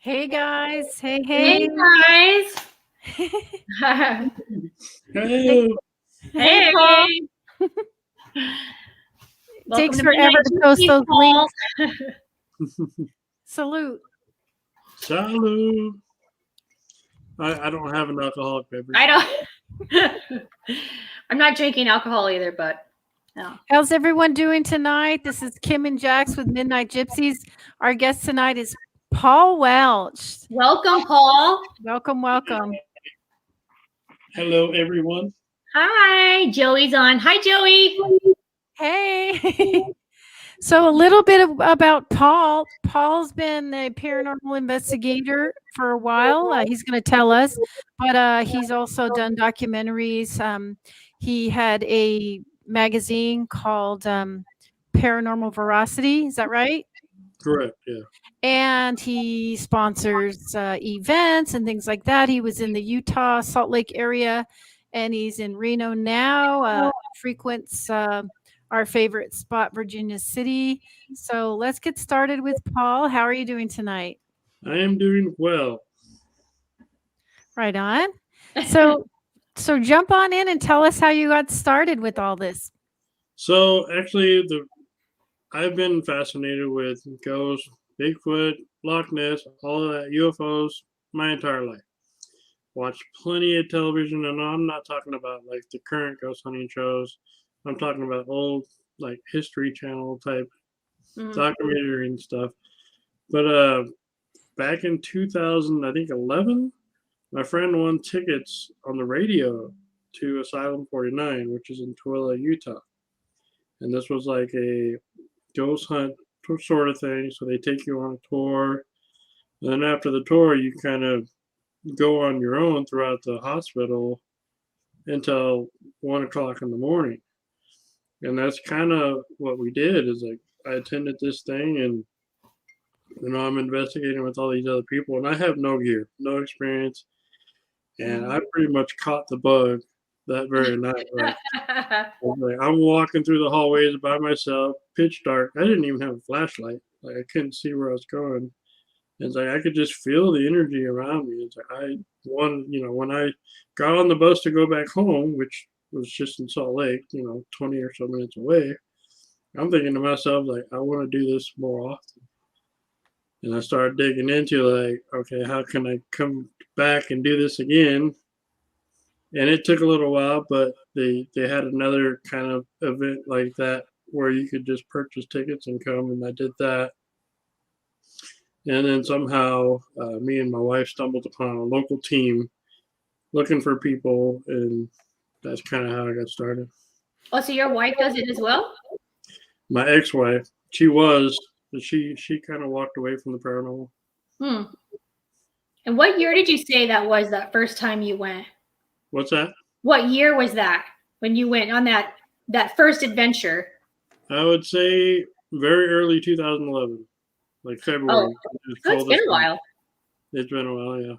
Hey guys. Hey, Hey hey. guys. Hey, Hey, hey, Paul. Hey. Welcome Takes to forever Midnight to post Gypsies, those Paul. links. Salute. salud. I don't have an alcoholic beverage. I don't. I'm not drinking alcohol either, but no. How's everyone doing tonight? This is Kim and Jax with Midnight Gypsies. Our guest tonight is Paul Welch. Welcome, Paul. Welcome, welcome. Hello, everyone. Hi, Joey's on. Hi, Joey. Hey. So a little bit about Paul. Paul's been a paranormal investigator for a while. He's going to tell us, but he's also done documentaries. He had a magazine called Paranormal Veracity. Is that right? Correct. Yeah. And he sponsors events and things like that. He was in the Utah Salt Lake area, and he's in Reno now. Frequents our favorite spot, Virginia City. So let's get started with Paul. How are you doing tonight? I am doing well. Right on. So jump on in and tell us how you got started with all this. So actually, I've been fascinated with ghosts, Bigfoot, Loch Ness, all of that, UFOs, my entire life. Watched plenty of television, and I'm not talking about like the current ghost hunting shows. I'm talking about old like History Channel type documentary and stuff. But back in 2000, I think 11, my friend won tickets on the radio to Asylum 49, which is in Tooele, Utah. And this was like a ghost hunt sort of thing. So they take you on a tour. And then after the tour, you kind of go on your own throughout the hospital until 1 o'clock in the morning. And that's kind of what we did is like I attended this thing and I'm investigating with all these other people and I have no gear, no experience. And I pretty much caught the bug that very night. Like I'm walking through the hallways by myself, pitch dark. I didn't even have a flashlight. Like I couldn't see where I was going. It's like I could just feel the energy around me. It's like when I got on the bus to go back home, which was just in Salt Lake, 20 or so minutes away, I'm thinking to myself, like, I want to do this more often. And I started digging into like, okay, how can I come back and do this again? And it took a little while, but they had another kind of event like that where you could just purchase tickets and come, and I did that. And then somehow me and my wife stumbled upon a local team looking for people, and that's kind of how I got started. Oh, so your wife does it as well? My ex-wife, she was, but she kind of walked away from the paranormal. And what year did you say that first time you went? What's that? What year was that when you went on that first adventure? I would say very early 2011, like February. So it's been a while. It's been a while, yeah.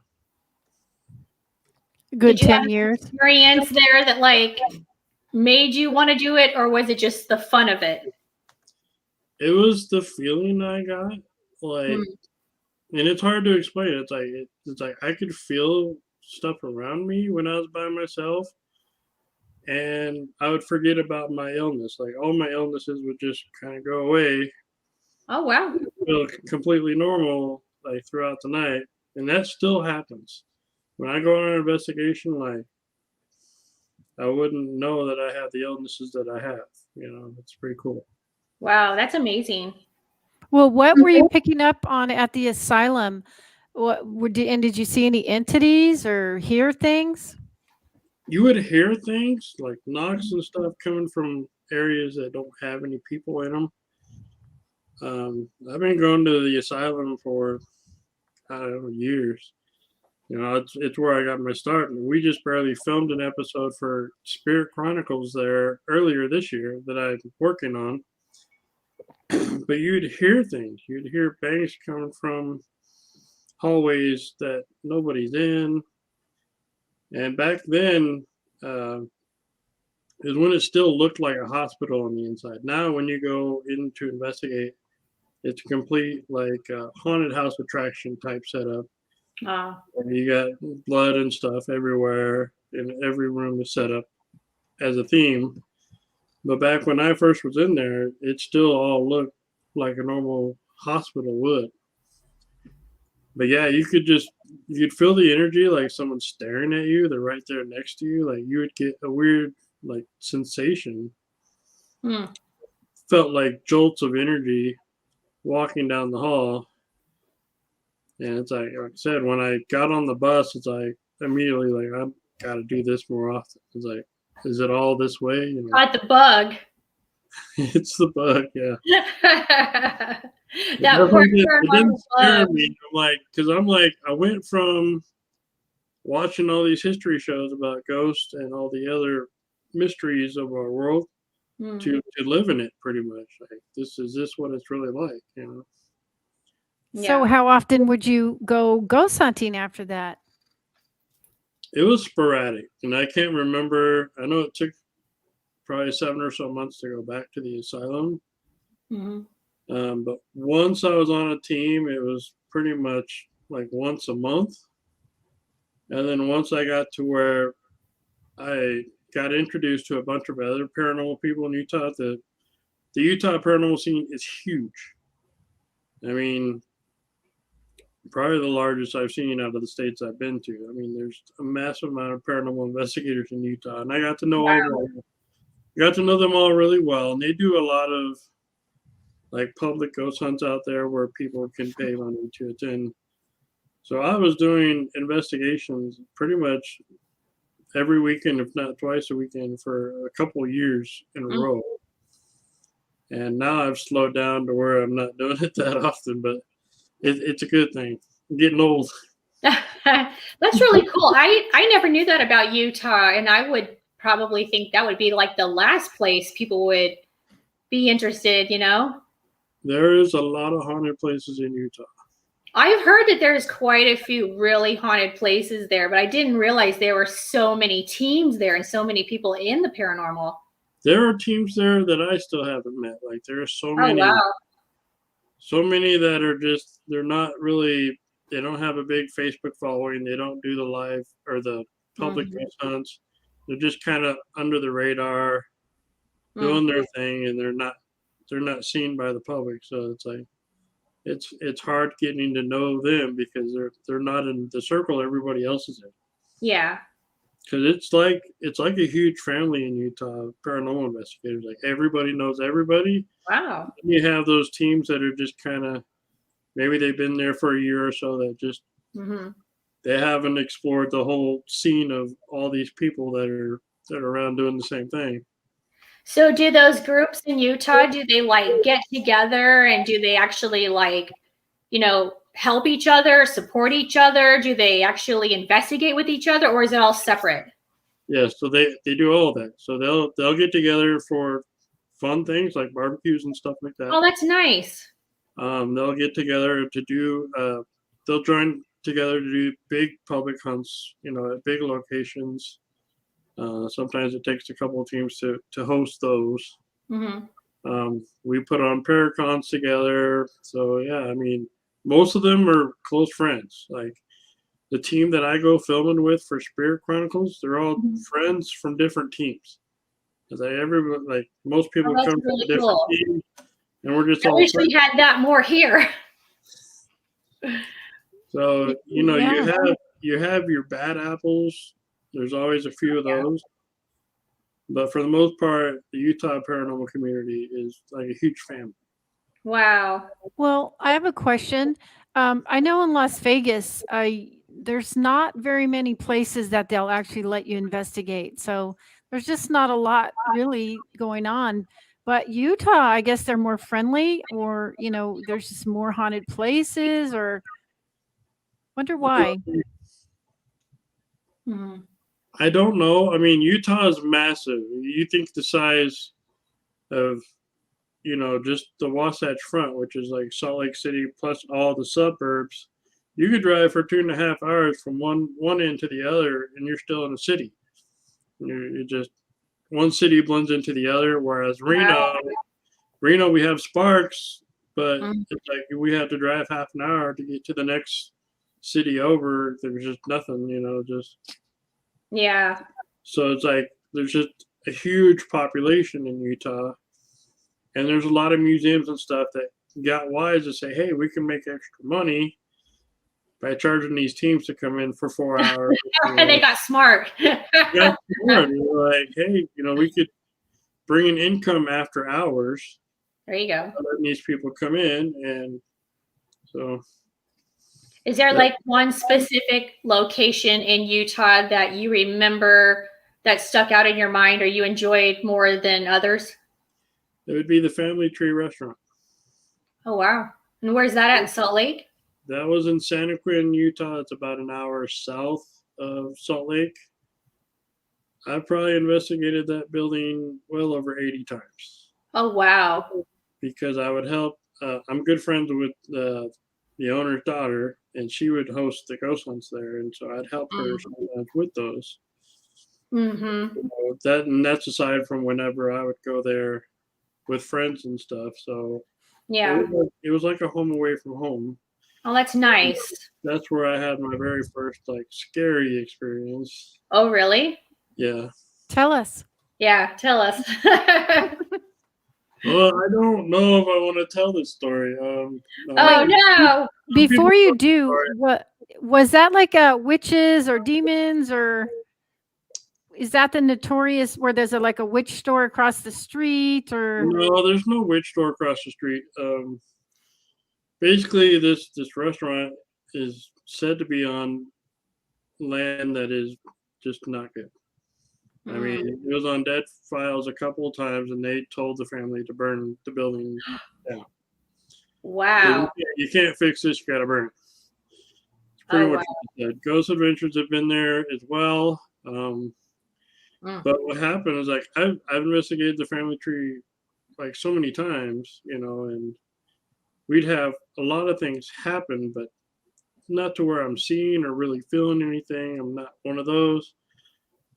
Good Did you 10 have years. Experience there that like made you want to do it, or was it just the fun of it? It was the feeling I got, like, and it's hard to explain. It's like I could feel stuff around me when I was by myself, and I would forget about my illness. Like all my illnesses would just kind of go away. Oh wow! Feel completely normal like throughout the night, and that still happens. When I go on an investigation, like I wouldn't know that I have the illnesses that I have. It's pretty cool. Wow, that's amazing. Well, what were you picking up on at the asylum? Did you see any entities or hear things? You would hear things like knocks and stuff coming from areas that don't have any people in them. I've been going to the asylum for I don't know years. It's where I got my start. And we just barely filmed an episode for Spirit Chronicles there earlier this year that I'm working on. But you'd hear things. You'd hear bangs coming from hallways that nobody's in. And back then, is when it still looked like a hospital on the inside. Now, when you go in to investigate, It's a complete like haunted house attraction type setup. And you got blood and stuff everywhere, and every room is set up as a theme. But back when I first was in there, it still all looked like a normal hospital would. But yeah, you'd feel the energy like someone's staring at you. They're right there next to you. Like you would get a weird like sensation. Felt like jolts of energy walking down the hall. And it's like I said, when I got on the bus, it's like immediately like I've got to do this more often. It's like, is it all this way? You know? Got the bug. It's the bug, yeah. That poor it didn't scare bug. me. I'm like, I went from watching all these history shows about ghosts and all the other mysteries of our world to living it pretty much. Like is this what it's really like, you know? So how often would you go ghost hunting after that? It was sporadic, and I can't remember. I know it took probably 7 or so months to go back to the asylum. But once I was on a team, it was pretty much like once a month. And then once I got to where I got introduced to a bunch of other paranormal people in Utah, the Utah paranormal scene is huge. I mean, probably the largest I've seen out of the states I've been to. I mean, there's a massive amount of paranormal investigators in Utah, and I got to know them all really well. And they do a lot of like public ghost hunts out there where people can pay money to attend. So I was doing investigations pretty much every weekend, if not twice a weekend, for a couple of years in a row. And now I've slowed down to where I'm not doing it that often, but it's a good thing. I'm getting old. That's really cool. I never knew that about Utah, and I would probably think that would be like the last place people would be interested, you know? There is a lot of haunted places in Utah. I've heard that there's quite a few really haunted places there, but I didn't realize there were so many teams there and so many people in the paranormal. There are teams there that I still haven't met. Like there are so many. Oh, wow. So many that are just, they're not really, they don't have a big Facebook following. They don't do the live or the public hunts. They're just kind of under the radar, doing their thing, and they're not seen by the public. So it's like, it's hard getting to know them because they're not in the circle everybody else is in. Yeah. Because it's like a huge family in Utah, paranormal investigators. Like everybody knows everybody. Wow. And you have those teams that are just kind of, maybe they've been there for a year or so that just they haven't explored the whole scene of all these people that are around doing the same thing. So do those groups in Utah, do they like get together and do they actually like, you know, help each other, support each other? Do they actually investigate with each other, or is it all separate? Yeah, so they do all that. So they'll get together for fun things like barbecues and stuff like that. Oh, that's nice. They'll get together to do they'll join together to do big public hunts, you know, at big locations. Sometimes it takes a couple of teams to host those. We put on paracons together. So yeah, I mean, most of them are close friends. Like the team that I go filming with for Spirit Chronicles, they're all friends from different teams. Because everybody, like most people come from different teams, and we're just I all wish friends. we had that more here. So you know, you have your bad apples. There's always a few of those. But for the most part, the Utah paranormal community is like a huge family. Wow. Well, I have a question. I know in Las Vegas, there's not very many places that they'll actually let you investigate. So there's just not a lot really going on. But Utah, I guess they're more friendly, or, you know, there's just more haunted places, or wonder why. I don't know. I mean, Utah is massive. You think the size of, you know, just the Wasatch Front, which is like Salt Lake City plus all the suburbs. You could drive for 2.5 hours from one end to the other, and you're still in a city. You just, one city blends into the other. Whereas Reno, we have Sparks, but Mm. it's like we had to drive half an hour to get to the next city over. There was just nothing, just Yeah. so it's like there's just a huge population in Utah, and there's a lot of museums and stuff that got wise to say, hey, we can make extra money by charging these teams to come in for 4 hours. They got smart. Got smart. Like, hey, we could bring in income after hours, There you go. letting these people come in, and so. Is there Yeah. like one specific location in Utah that you remember that stuck out in your mind or you enjoyed more than others? It would be the Family Tree Restaurant. Oh, wow. And where's that at, in Salt Lake? That was in Santaquin, Utah. It's about an hour south of Salt Lake. I've probably investigated that building well over 80 times Oh, wow. because I would help. I'm good friends with the owner's daughter, and she would host the ghost hunts there, and so I'd help her sometimes with those. Mm-hmm. That's aside from whenever I would go there with friends and stuff. So Yeah. it was like a home away from home. Oh, that's nice. That's where I had my very first like scary experience. Oh, really? Yeah. Tell us. Yeah, tell us. Well, I don't know if I want to tell this story. Oh, no. Before you do, what was that like? Witches or demons, or is that the notorious where there's like a witch store across the street? Or No, there's no witch store across the street. Basically, this restaurant is said to be on land that is just not good. I mean, it was on dead files a couple of times, and they told the family to burn the building down. Wow. You can't fix this, you got to burn it. It's pretty much what they said. Ghost Adventures have been there as well. But what happened is, like, I've investigated the family tree like so many times, and we'd have a lot of things happen, but not to where I'm seeing or really feeling anything. I'm not one of those.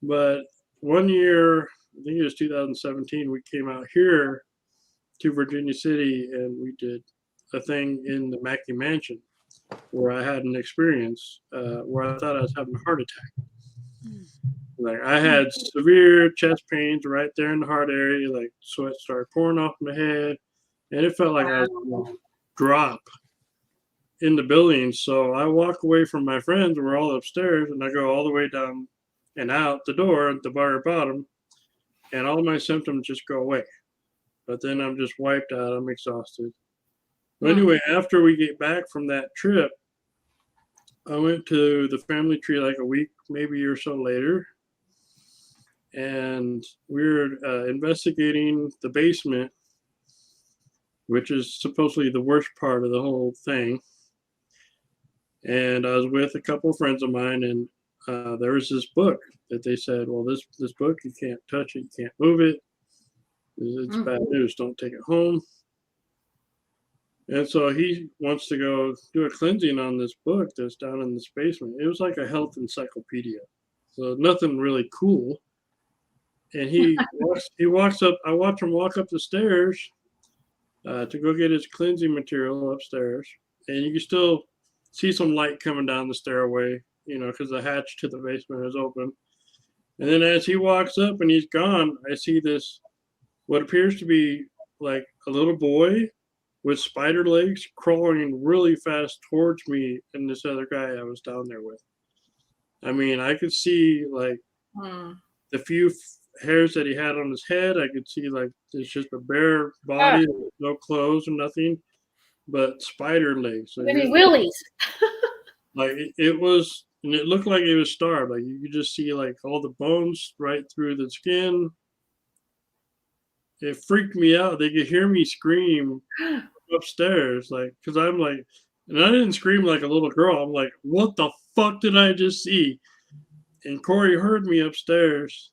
But one year, I think it was 2017, we came out here to Virginia City and we did a thing in the Mackey Mansion where I had an experience where I thought I was having a heart attack. Like, I had severe chest pains right there in the heart area, like sweat started pouring off my head, and it felt like I was going to drop in the building. So I walk away from my friends, we're all upstairs, and I go all the way down and out the door at the very bottom, and all my symptoms just go away. But then I'm just wiped out. I'm exhausted. But anyway, after we get back from that trip, I went to the family tree like a week, maybe or so later, and we were investigating the basement, which is supposedly the worst part of the whole thing. And I was with a couple of friends of mine, and there was this book that they said, well, this book, you can't touch it, you can't move it. It's bad news. Don't take it home. And so he wants to go do a cleansing on this book that's down in this basement. It was like a health encyclopedia. So nothing really cool. And he walks up, I watch him walk up the stairs to go get his cleansing material upstairs. And you can still see some light coming down the stairway, because the hatch to the basement is open. And then as he walks up and he's gone, I see this, what appears to be like a little boy with spider legs crawling really fast towards me and this other guy I was down there with. I mean, I could see like the few hairs that he had on his head. I could see like it's just a bare body, no clothes or nothing, but spider legs. So Maybe willies. Like it was, and it looked like it was starved. Like you could just see like all the bones right through the skin. It freaked me out. They could hear me scream upstairs, like, because I'm like, and I didn't scream like a little girl. I'm like, what the fuck did I just see? And Corey heard me upstairs.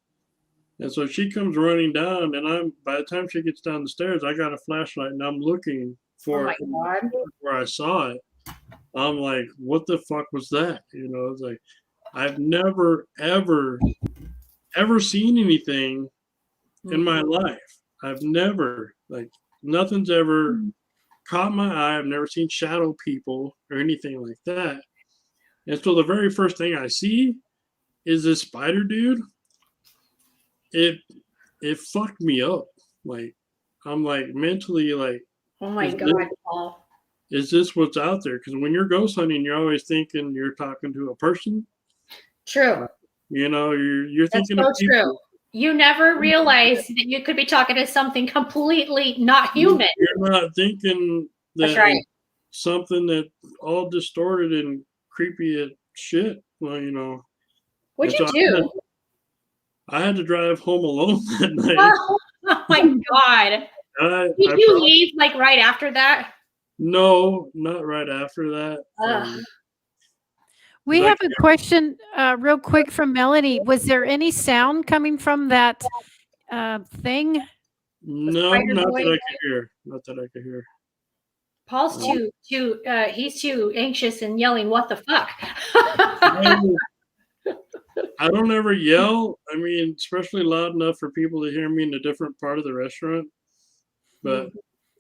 And so she comes running down, and by the time she gets down the stairs, I got a flashlight and I'm looking for it where I saw it. I'm like, what the fuck was that? It's like, I've never, ever seen anything in my life. I've never, like, nothing's ever caught my eye. I've never seen shadow people or anything like that. And so the very first thing I see is this spider dude. It fucked me up. Like, I'm like mentally like, Oh my is God, this, Paul. is this what's out there? Because when you're ghost hunting, you're always thinking you're talking to a person. True. You know, you're That's thinking so of people. true. You never realize that you could be talking to something completely not human. You're not thinking That's that right. something that all distorted and creepy as shit. Well, you know. What'd And you so do? I had to drive home alone that night. Oh my God. Did you leave like right after that? No, not right after that. Ugh. We have a question real quick from Melanie. Was there any sound coming from that thing? No, spider not boy? that I could hear. Not that I could hear. Paul's he's too anxious and yelling, "What the fuck?" I don't ever yell. I mean, especially loud enough for people to hear me in a different part of the restaurant. But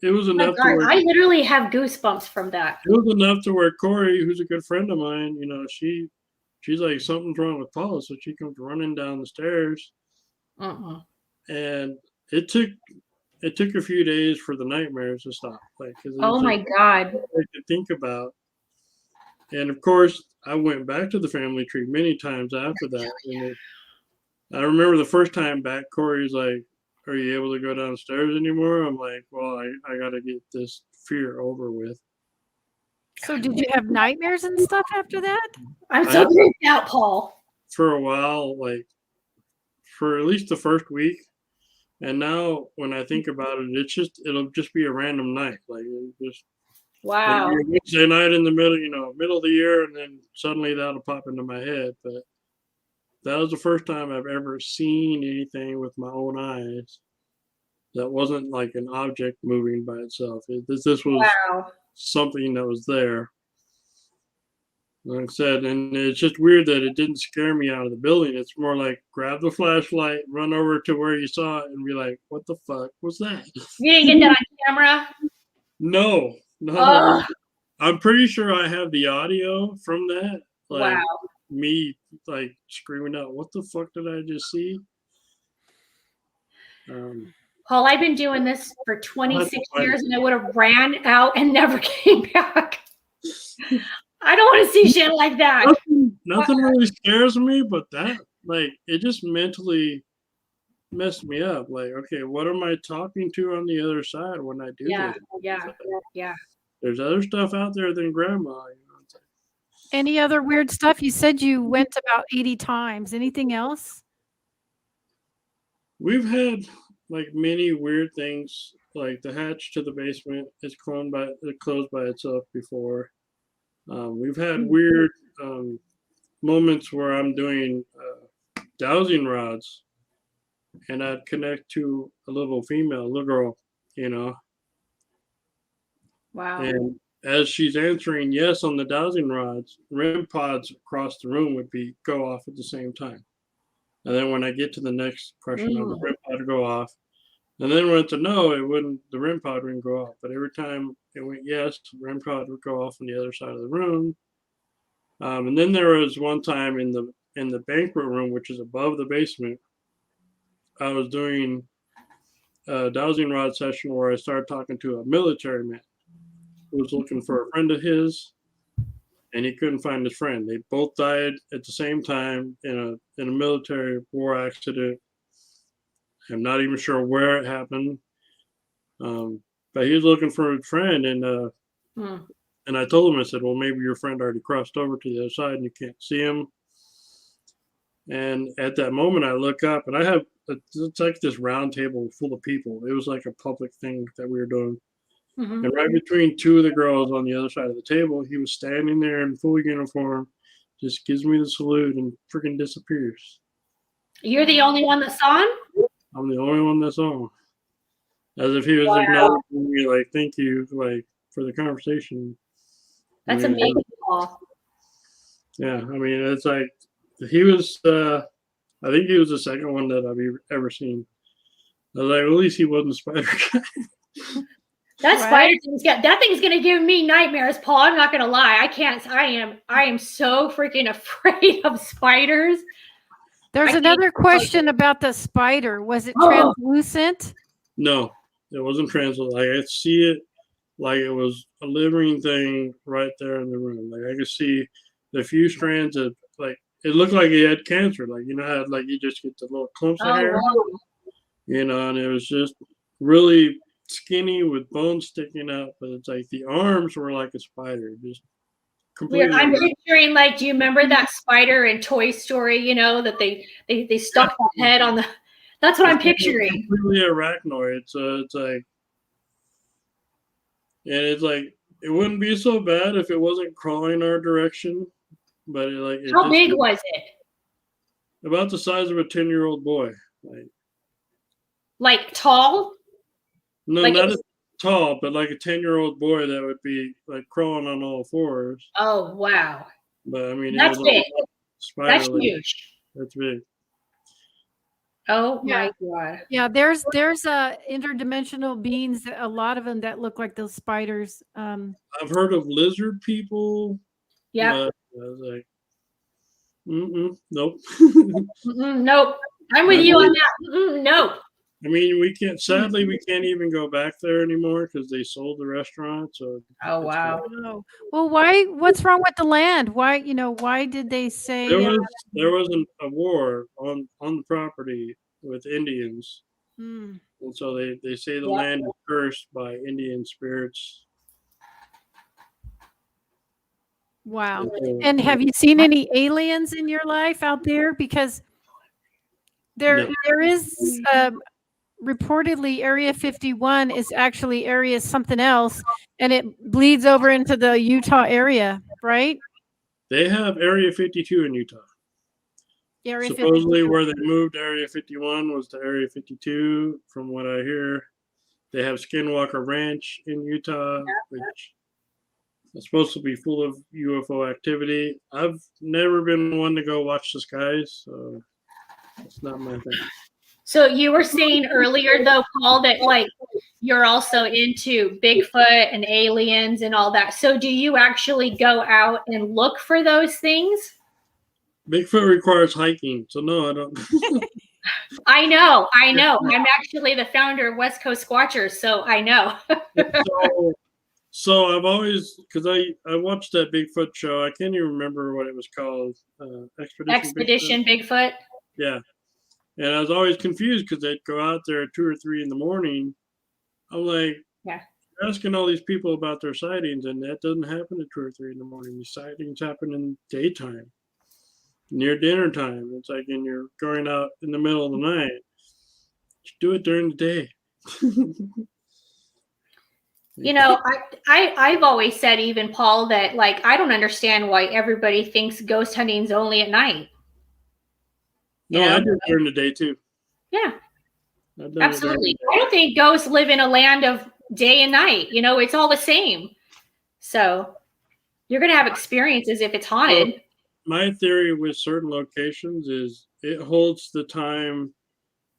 it was Oh my enough to God, where I literally have goosebumps from that. it was enough to where Corey, who's a good friend of mine, you know, she's like, something's wrong with Paula, so she comes running down the stairs. And it took a few days for the nightmares to stop. Like, oh my God, I could think about. And of course, I went back to the family tree many times after that. And I remember the first time back, Corey's like, "Are you able to go downstairs anymore?" I'm like, "Well, I got to get this fear over with." So did you have nightmares and stuff after that? I'm so creeped out, Paul. For a while, like for at least the first week. And now when I think about it, it'll just be a random night. Like just wow. Like Wednesday night in the middle of the year, and then suddenly that'll pop into my head. But that was the first time I've ever seen anything with my own eyes that wasn't like an object moving by itself. This was something that was there. Like I said, and it's just weird that it didn't scare me out of the building. It's more like grab the flashlight, run over to where you saw it, and be like, "What the fuck was that?" You didn't get that on camera? No. Ugh. I'm pretty sure I have the audio from that. Like Wow. me like screaming out, "What the fuck did I just see?" Paul, I've been doing this for 26 years and I would have ran out and never came back. I don't want to see shit like that. Nothing really scares me, but that, like, it just mentally messed me up. Like, okay, what am I talking to on the other side when I do this? Yeah. There's other stuff out there than grandma. You know? Any other weird stuff? You said you went about 80 times. Anything else? We've had like many weird things, like the hatch to the basement is closed by itself before. We've had weird moments where I'm doing dowsing rods, and I'd connect to a little girl, you know. Wow. And as she's answering yes on the dowsing rods, REM pods across the room would go off at the same time. And then when I get to the next question, the REM pod would go off. And then when it's a no, the REM pod wouldn't go off. But every time it went yes, the REM pod would go off on the other side of the room. And then there was one time in the banquet room, which is above the basement, I was doing a dowsing rod session where I started talking to a military man who was looking for a friend of his, and he couldn't find his friend. They both died at the same time in a military war accident. I'm not even sure where it happened, but he was looking for a friend, and I told him, I said, "Well, maybe your friend already crossed over to the other side and you can't see him." And at that moment, I look up, and it's like this round table full of people. It was like a public thing that we were doing. And right between two of the girls on the other side of the table, he was standing there in full uniform, just gives me the salute and freaking disappears. You're the only one that saw him? I'm the only one that saw him. As if he was acknowledging me, like, "Thank you, like, for the conversation." That's amazing, Paul. Yeah, I mean, it's like he was. I think he was the second one that I've ever seen. I was like, at least he wasn't Spider Guy. That Right? that thing's gonna give me nightmares, Paul. I'm not gonna lie. I can't. I am so freaking afraid of spiders. There's I can't- another question about the spider. Was it Oh. translucent? No, it wasn't translucent. Like I see it like it was a living thing right there in the room. Like I could see the few strands of like it looked like he had cancer. Like you know how like you just get the little clumps of Oh, hair, wow. you know, and it was just really skinny with bones sticking out. But it's like the arms were like a spider, just completely. I'm picturing like, do you remember that spider in Toy Story? You know that they stuck the head on the. That's what I'm picturing. Completely arachnoid. So it's like, and it's like it wouldn't be so bad if it wasn't crawling our direction, but How big was it? About the size of a 10-year-old boy. Like tall? No, like not as tall, but like a 10-year-old boy that would be like crawling on all fours. Oh wow! But I mean, that's big. That's huge. That's big. Oh my god! Yeah, there's interdimensional beings. A lot of them that look like those spiders. I've heard of lizard people. Yeah. I was like, nope. Nope. I'm with you on that. Nope. I mean, we can't. Sadly, we can't even go back there anymore because they sold the restaurant. So. Oh wow. Well, why? What's wrong with the land? Why? Why did they say there was a war on the property with Indians, and so they say the land is cursed by Indian spirits. Wow. And have you seen any aliens in your life out there? Because there is reportedly Area 51 is actually area something else, and it bleeds over into the Utah area, right? They have Area 52 in Utah. Area Supposedly 52. where they moved Area 51 was to Area 52, from what I hear. They have Skinwalker Ranch in Utah, which is supposed to be full of UFO activity. I've never been one to go watch the skies, so it's not my thing. So you were saying earlier, though, Paul, that like you're also into Bigfoot and aliens and all that. So do you actually go out and look for those things? Bigfoot requires hiking, so no, I don't. I know. I'm actually the founder of West Coast Squatchers, so I know. So I've always, because I watched that Bigfoot show. I can't even remember what it was called. Expedition Bigfoot. Yeah. And I was always confused because they'd go out there at 2 or 3 in the morning. I'm like, you're asking all these people about their sightings, and that doesn't happen at 2 or 3 in the morning. These sightings happen in daytime, near dinner time. It's like, and you're going out in the middle of the night. Just do it during the day. I've always said, even Paul, that like I don't understand why everybody thinks ghost hunting is only at night. No, I do it during the day too. Yeah, absolutely. I don't think ghosts live in a land of day and night. It's all the same. So you're going to have experiences if it's haunted. So my theory with certain locations is it holds the time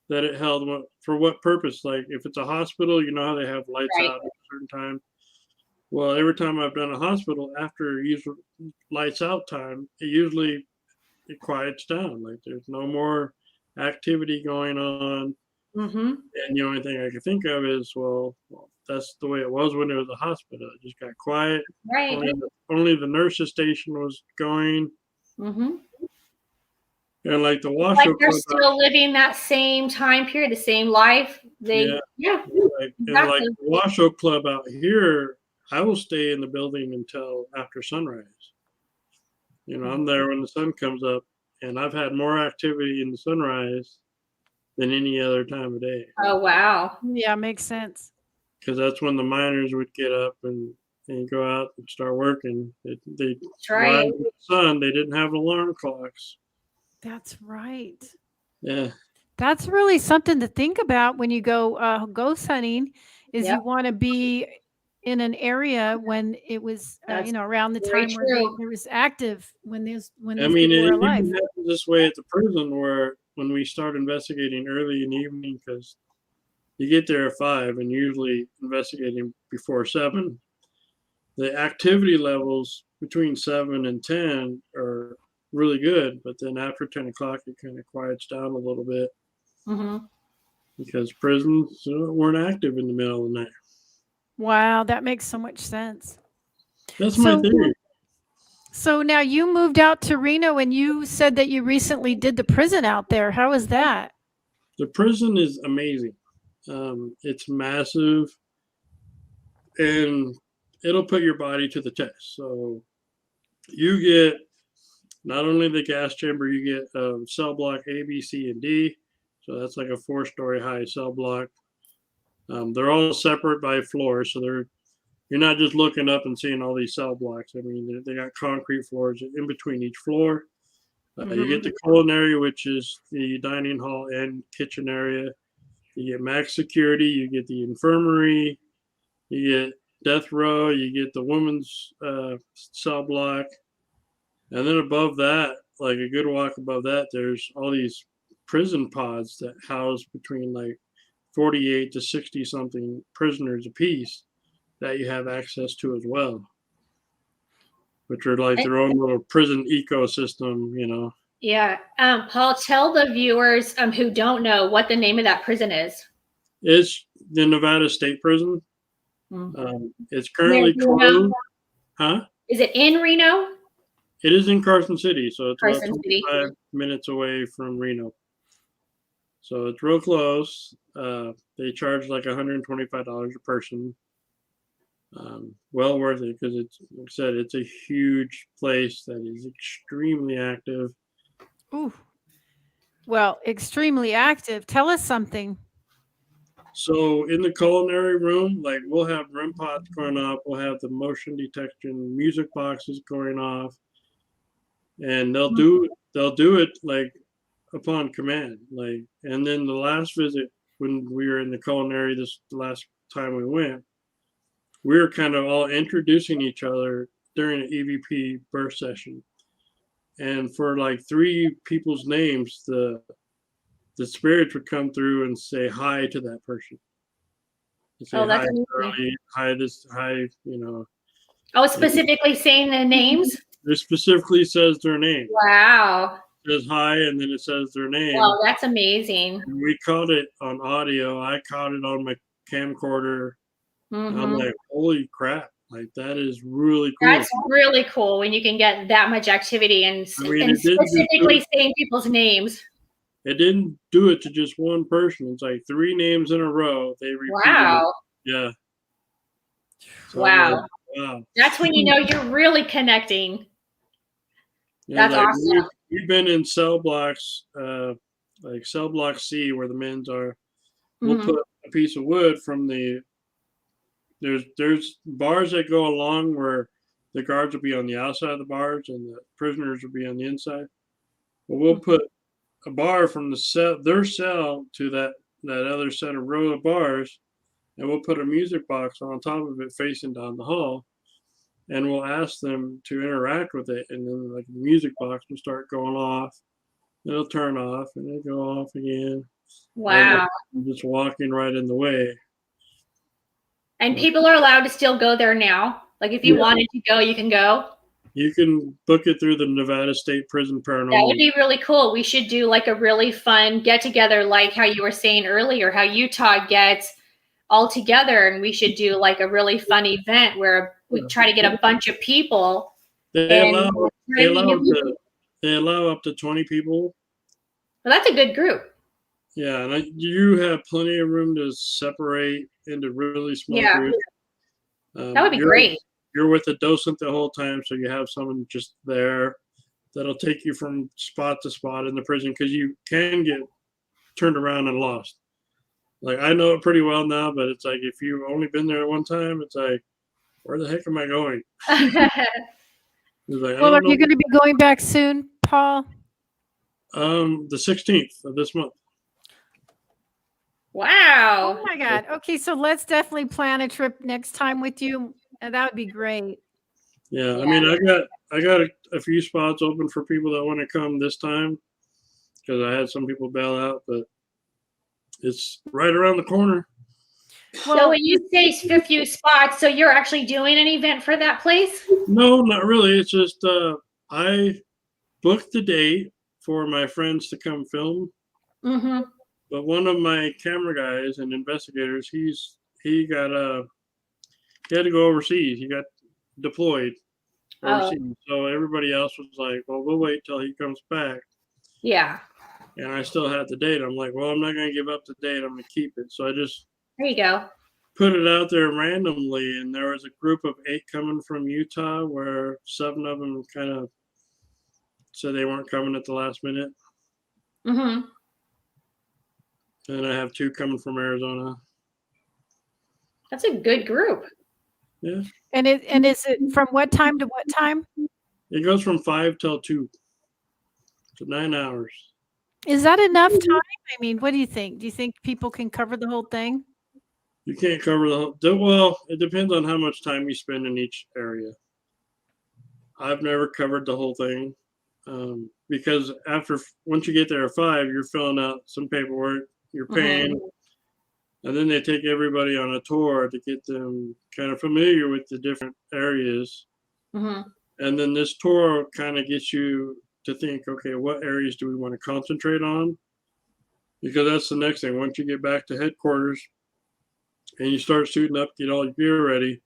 that it held. For what purpose? Like if it's a hospital, you know how they have lights out at a certain time. Well, every time I've done a hospital, after usual lights out time, it quiets down. Like there's no more activity going on. And the only thing I can think of is, well, that's the way it was when it was a hospital. It just got quiet. Right. Only the nurses station was going. And like the Washoe Club, they're still living that same time period, the same life. Like the Washoe Club out here, I will stay in the building until after sunrise. I'm there when the sun comes up, and I've had more activity in the sunrise than any other time of day. Oh wow! Yeah, makes sense. Because that's when the miners would get up and go out and start working. They rise with the sun. They didn't have alarm clocks. That's right. Yeah. That's really something to think about when you go ghost hunting. Is you want to be in an area when it was, around the time where it was active, when these people were alive. It even happens this way at the prison, where when we start investigating early in the evening, because you get there at 5 and usually investigating before 7. The activity levels between 7 and 10 are really good, but then after 10 o'clock, it kind of quiets down a little bit because prisons weren't active in the middle of the night. Wow, that makes so much sense. That's my theory. So now you moved out to Reno, and you said that you recently did the prison out there. How was that? The prison is amazing. It's massive, and it'll put your body to the test. So you get not only the gas chamber, you get cell block A, B, C, and D. So that's like a 4-story high cell block. They're all separate by floor, so you're not just looking up and seeing all these cell blocks. I mean, they got concrete floors in between each floor. You get the culinary, which is the dining hall and kitchen area. You get max security. You get the infirmary. You get death row. You get the women's cell block. And then above that, like a good walk above that, there's all these prison pods that house between like 48 to 60 something prisoners apiece that you have access to as well, which are like their own little prison ecosystem, you know. Yeah. Paul, tell the viewers who don't know what the name of that prison is. It's the Nevada State Prison. It's currently closed. Huh? Is it in Reno? It is in Carson City, so it's Carson about City. 25 minutes away from Reno. So it's real close. They charge like $125 a person. Well worth it because it's, like I said, it's a huge place that is extremely active. Ooh. Well, extremely active. Tell us something. So in the culinary room, like we'll have REM pods going off, we'll have the motion detection music boxes going off, and they'll do it like upon command. Like, and then the last visit when we were in the culinary, the last time we went, we were kind of all introducing each other during an EVP birth session. And for like 3 people's names, the spirits would come through and say hi to that person. Say, oh, that's hi, hi, you know. Oh, specifically saying the names? It specifically says their name. Wow. It says hi, and then it says their name. Wow, that's amazing. And we caught it on audio. I caught it on my camcorder. I'm like, holy crap. Like, that is really cool. That's really cool when you can get that much activity and specifically saying people's names. It didn't do it to just one person. It's like 3 names in a row. They repeated it. Yeah. So wow. Like, wow. That's when you know you're really connecting. Yeah, that's like awesome. We've been in cell blocks, like cell block C where the men's are. We'll put a piece of wood from there's bars that go along where the guards will be on the outside of the bars and the prisoners will be on the inside. But we'll put a bar from their cell to that other set of row of bars, and we'll put a music box on top of it facing down the hall, and we'll ask them to interact with it, and then like the music box will start going off, it'll turn off, and it'll go off again. Wow. And just walking right in the way. And people are allowed to still go there now. Like if you wanted to go, you can go. You can book it through the Nevada State Prison Paranormal. That would be really cool. We should do like a really fun get together, like how you were saying earlier, how Utah gets all together, and we should do like a really fun event where we try to get a bunch of people. They allow up to 20 people. Well, that's a good group. Yeah, and you have plenty of room to separate into really small groups. That would be great. You're with a docent the whole time, so you have someone just there that'll take you from spot to spot in the prison, because you can get turned around and lost. Like, I know it pretty well now, but it's like if you've only been there one time, it's like, where the heck am I going? Like, well, are you going to be going back soon, Paul? The 16th of this month. Wow. Oh my God. Okay, so let's definitely plan a trip next time with you. That would be great. Yeah, I mean, I got a few spots open for people that want to come this time, because I had some people bail out, but it's right around the corner. So Well, when you say a few spots, so you're actually doing an event for that place? No, not really. It's just I booked the date for my friends to come film, Mm-hmm. but one of my camera guys and investigators, he got he had to go overseas. He got deployed Oh, overseas. So everybody else was like, "Well, we'll wait till he comes back." yeah. And I still had the date. I'm like, "Well, I'm not gonna give up the date. I'm gonna keep it." So I just There you go. put it out there randomly, and there was a group of 8 coming from Utah, where 7 of them kind of said they weren't coming at the last minute. Mm-hmm. And I have 2 coming from Arizona. That's a good group. Yeah, and is it from what time to what time? it goes from 5 till 2, so 9 hours. Is that enough time? I mean, what do you think? Do you think people can cover the whole thing? You can't cover the whole. Well, it depends on how much time you spend in each area. I've never covered the whole thing because once you get there at 5, you're filling out some paperwork, you're paying, and then they take everybody on a tour to get them kind of familiar with the different areas. Mm-hmm. And then this tour kind of gets you to think, okay, what areas do we want to concentrate on? Because that's the next thing. Once you get back to headquarters and you start suiting up, get all your gear ready,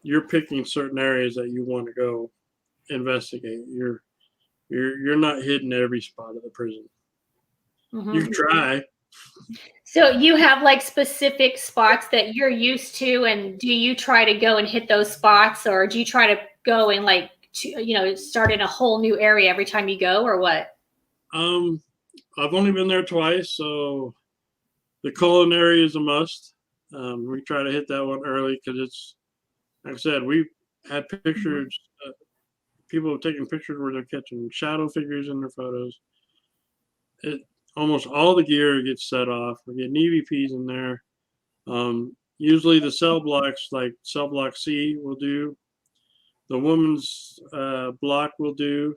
you're picking certain areas that you want to go investigate. You're not hitting every spot of the prison. Mm-hmm. You can try. So you have like specific spots that you're used to, and do you try to go and hit those spots, or do you try to go and like start in a whole new area every time you go, or what? I've only been there twice, so the culinary is a must. We try to hit that one early because it's, like I said, we had pictures. People have taken pictures where they're catching shadow figures in their photos. Almost all the gear gets set off. We get EVPs in there. Usually the cell blocks, like cell block C, will do. The woman's block will do.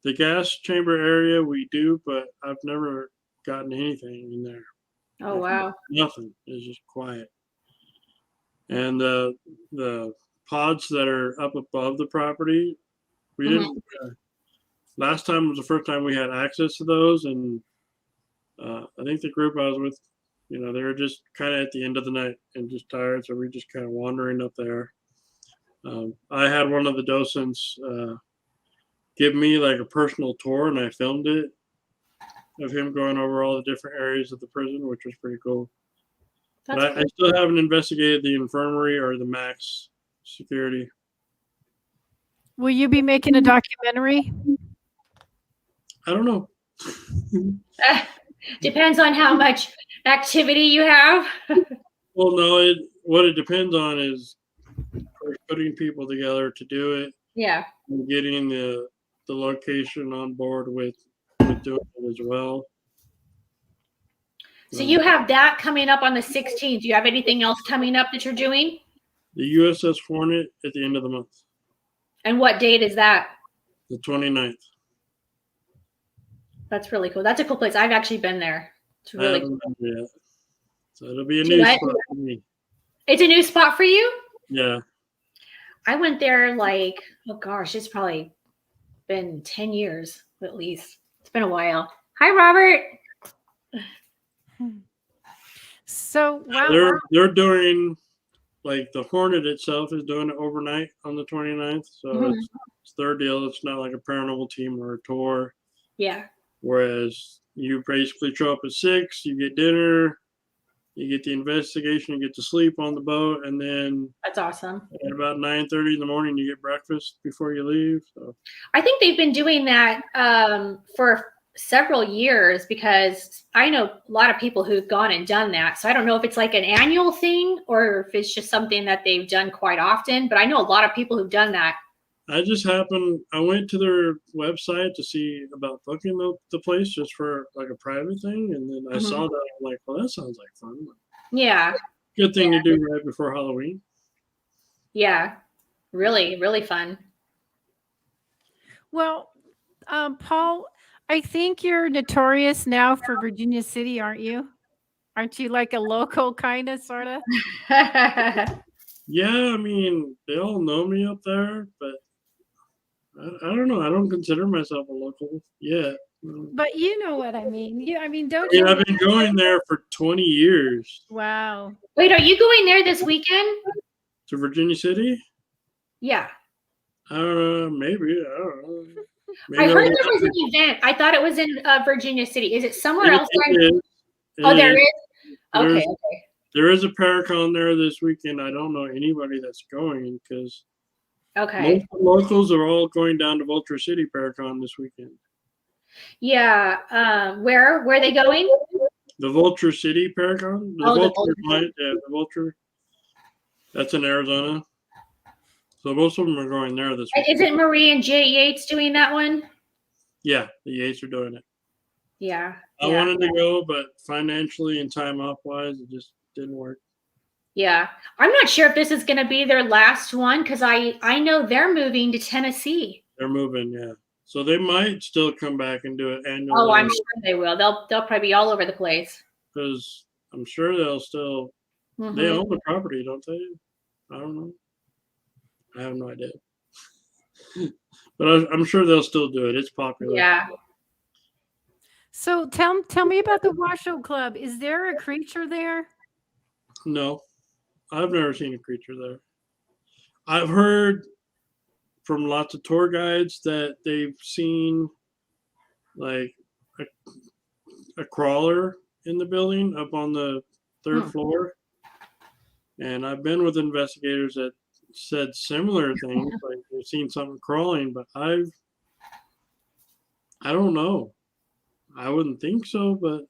The gas chamber area we do, but I've never gotten anything in there. Oh wow. Nothing. It's just quiet. And the pods that are up above the property, we didn't. Last time was the first time we had access to those, and I think the group I was with, they were just kind of at the end of the night and just tired, so we just kind of wandering up there. I had one of the docents give me like a personal tour, and I filmed it of him going over all the different areas of the prison, which was pretty cool. But I still haven't investigated the infirmary or the max security. Will you be making a documentary? I don't know. Depends on how much activity you have. Well, no, what it depends on is putting people together to do it. Yeah. And getting the location on board with doing it as well. So you have that coming up on the 16th. Do you have anything else coming up that you're doing? The USS Hornet at the end of the month. And what date is that? The 29th. That's really cool. That's a cool place. I've actually been there. It's really cool. Yet. So it'll be a new spot for me. It's a new spot for you? Yeah. I went there like, oh gosh, it's probably been 10 years at least. It's been a while. Hi, Robert. So wow, they're doing, like, the Hornet itself is doing it overnight on the 29th. So it's their deal. It's not like a paranormal team or a tour. Yeah. Whereas you basically show up at 6, you get dinner, you get the investigation, you get to sleep on the boat, and then that's awesome. At about 9:30 in the morning, you get breakfast before you leave. So I think they've been doing that for several years, because I know a lot of people who've gone and done that. So I don't know if it's like an annual thing or if it's just something that they've done quite often, but I know a lot of people who've done that. I went to their website to see about booking the place just for like a private thing. And then I saw that. I'm like, well, that sounds like fun. Yeah. Good thing to do right before Halloween. Yeah. Really, really fun. Well, Paul, I think you're notorious now for Virginia City, aren't you? Aren't you like a local kind of, sort of? Yeah, I mean, they all know me up there, but I don't know. I don't consider myself a local yet. But you know what I mean. I mean, don't I mean, you? I've been going there for 20 years Wow. Wait, are you going there this weekend? to Virginia City. Yeah. I don't know. Maybe. I don't know. Maybe I I'll heard go there was down an event. I thought it was in Virginia City. Is it somewhere there. else? It is. Oh, there is. is? Okay, There's, okay. there is a Paracon there this weekend. I don't know anybody that's going because Okay. most of the locals are all going down to Vulture City Paracon this weekend. Yeah. Where are they going? The Vulture City Paracon? The Oh, the Vulture Light, yeah, the Vulture. That's in Arizona. So most of them are going there this weekend. Isn't Marie and Jay Yates doing that one? Yeah, the Yates are doing it. Yeah. I wanted to go, but financially and time off wise, it just didn't work. Yeah. I'm not sure if this is going to be their last one because I know they're moving to Tennessee. They're moving, yeah. So they might still come back and do it annually. Oh, I'm sure they will. They'll probably be all over the place. Because I'm sure they'll still. Mhm. They own the property, don't they? I don't know. I have no idea. But I'm sure they'll still do it. It's popular. Yeah. So tell me about the Washoe Club. Is there a creature there? No, I've never seen a creature there. I've heard from lots of tour guides that they've seen like a crawler in the building up on the third floor. And I've been with investigators that said similar things, like they've seen something crawling, but I don't know. I wouldn't think so, but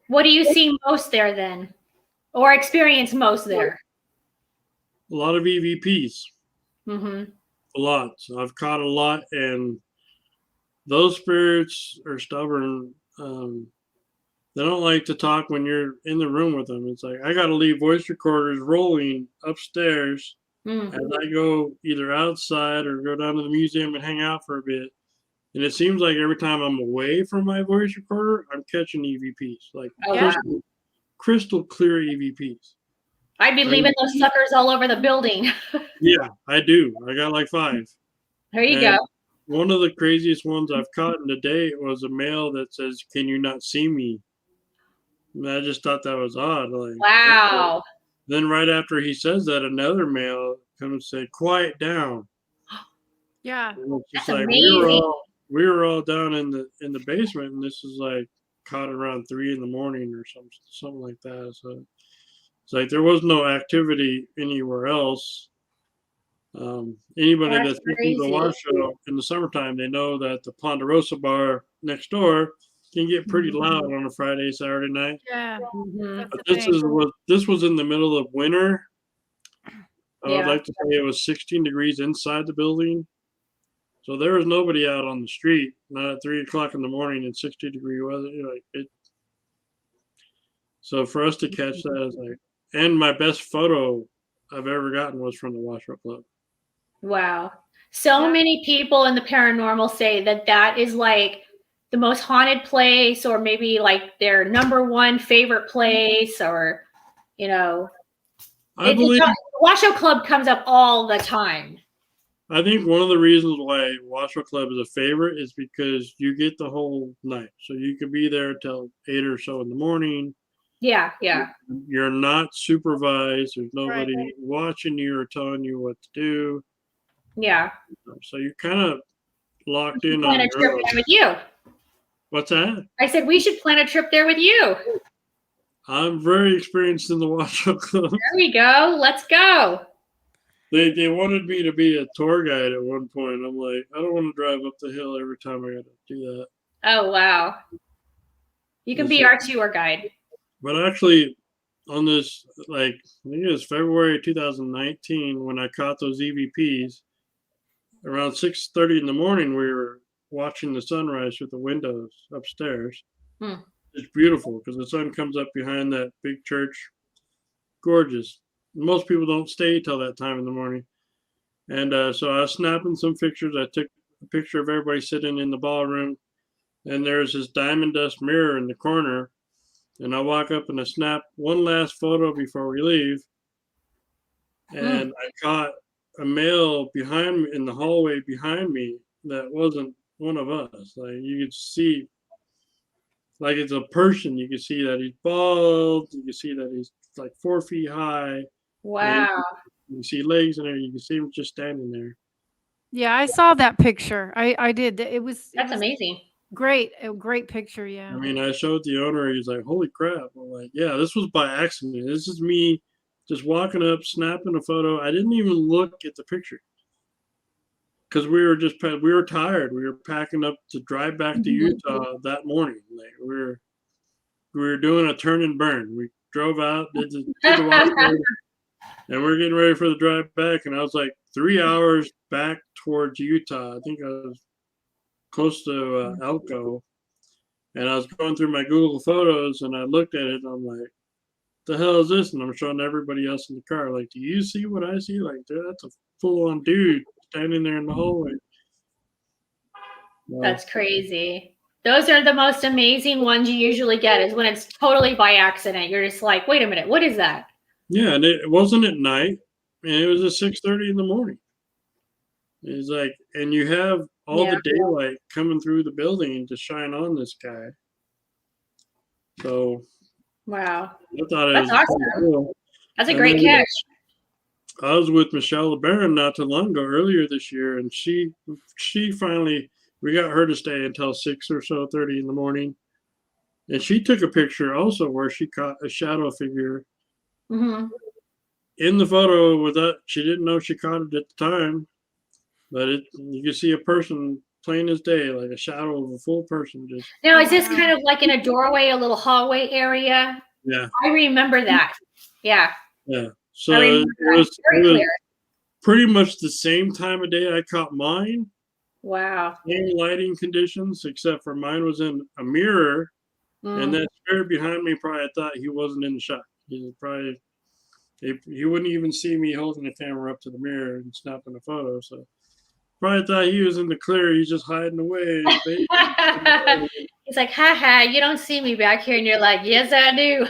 What do you see most there then? Or experience most there? a lot of EVPs. Mm-hmm. A lot. So I've caught a lot, and those spirits are stubborn. They don't like to talk when you're in the room with them. It's like I got to leave voice recorders rolling upstairs as I go either outside or go down to the museum and hang out for a bit. And it seems like every time I'm away from my voice recorder, I'm catching EVPs, like crystal clear EVPs. I'd be leaving those suckers all over the building. Yeah, I do. I got like 5. There you go. One of the craziest ones I've caught in a day was a male that says, "Can you not see me?" And I just thought that was odd. Like, wow. Okay. Then right after he says that, another male comes and said, "Quiet down." Yeah. And it's just That's like amazing. we were all down in the basement, and this is like caught around 3 in the morning or something like that. So it's like there was no activity anywhere else. Anybody that's been to the Washoe in the summertime, they know that the Ponderosa bar next door can get pretty loud on a Friday, Saturday night. Yeah. But this was in the middle of winter. I would like to say it was 16 degrees inside the building. So there was nobody out on the street, not at 3 o'clock in the morning in 60-degree weather. So for us to catch that is like, and my best photo I've ever gotten was from the Washoe Club. Wow. So many people in the paranormal say that is like the most haunted place, or maybe like their number one favorite place, or, I believe Washoe Club comes up all the time. I think one of the reasons why Washoe Club is a favorite is because you get the whole night. So you could be there till 8 or so in the morning. Yeah. You're not supervised. There's nobody watching you or telling you what to do. Yeah. So you're kind of locked in on a trip there with you. What's that? I said we should plan a trip there with you. I'm very experienced in the Washoe Club. There we go. Let's go. They wanted me to be a tour guide at one point. I'm like, I don't want to drive up the hill every time I got to do that. Oh, wow. You can be our tour guide. But actually, on this, like, I think it was February 2019 when I caught those EVPs. Around 6:30 in the morning, we were watching the sunrise through the windows upstairs. It's beautiful because the sun comes up behind that big church. Gorgeous. Most people don't stay till that time in the morning. And so I was snapping some pictures. I took a picture of everybody sitting in the ballroom. And there's this diamond dust mirror in the corner. and I walk up and I snap one last photo before we leave, and I caught a male behind me in the hallway behind me that wasn't one of us. Like you could see, like it's a person. You can see that he's bald. You can see that he's like 4 feet high. Wow. You can see legs in there. You can see him just standing there. Yeah, I saw that picture. I did. That's amazing. Great. A great picture, yeah. I mean, I showed the owner. He's like, "Holy crap!" I'm like, "Yeah, this was by accident. This is me just walking up, snapping a photo. I didn't even look at the picture because we were tired. We were packing up to drive back to Utah that morning. Like we were doing a turn and burn. We drove out, did the walk, and we're getting ready for the drive back. And I was like 3 hours back towards Utah. I think I was close to Elko. And I was going through my Google Photos, and I looked at it, and I'm like, "The hell is this?" And I'm showing everybody else in the car, like, "Do you see what I see? Like, dude, that's a full-on dude standing there in the hallway." Well, That's crazy. Those are the most amazing ones you usually get, is when it's totally by accident. You're just like, wait a minute, what is that? yeah, and it wasn't at night, and it was at 6:30 in the morning. It's like, and you have all the daylight coming through the building to shine on this guy. So, wow, I thought it that's was awesome. cool. That's a great catch. I was with Michelle LeBaron not too long ago, earlier this year, and she finally, we got her to stay until 6 or so 30 in the morning, and she took a picture also where she caught a shadow figure in the photo with that. She didn't know she caught it at the time, but you can see a person plain as day, like a shadow of a full person. Just now, is this kind of like in a doorway, a little hallway area? yeah, I remember that. Yeah. So it was pretty much the same time of day I caught mine. Wow. Same lighting conditions, except for mine was in a mirror, and that spirit behind me probably thought he wasn't in the shot. He was probably he wouldn't even see me holding the camera up to the mirror and snapping a photo. So probably thought he was in the clear. He's just hiding away. He's like, haha, you don't see me back here. And you're like, yes, I do.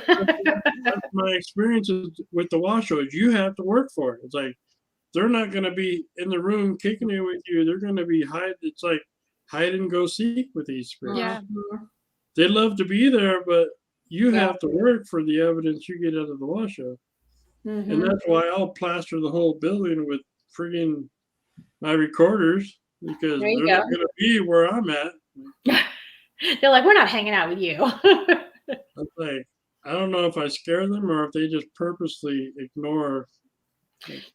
That's my experience with the Washoe is you have to work for it. It's like they're not going to be in the room kicking it with you. They're going to be it's like hide and go seek with these spirits. Yeah. They love to be there, but you have to work for the evidence you get out of the Washoe. And that's why I'll plaster the whole building with friggin' my recorders, because they're not going to be where I'm at. They're like, we're not hanging out with you. I'm like, I don't know if I scare them or if they just purposely ignore.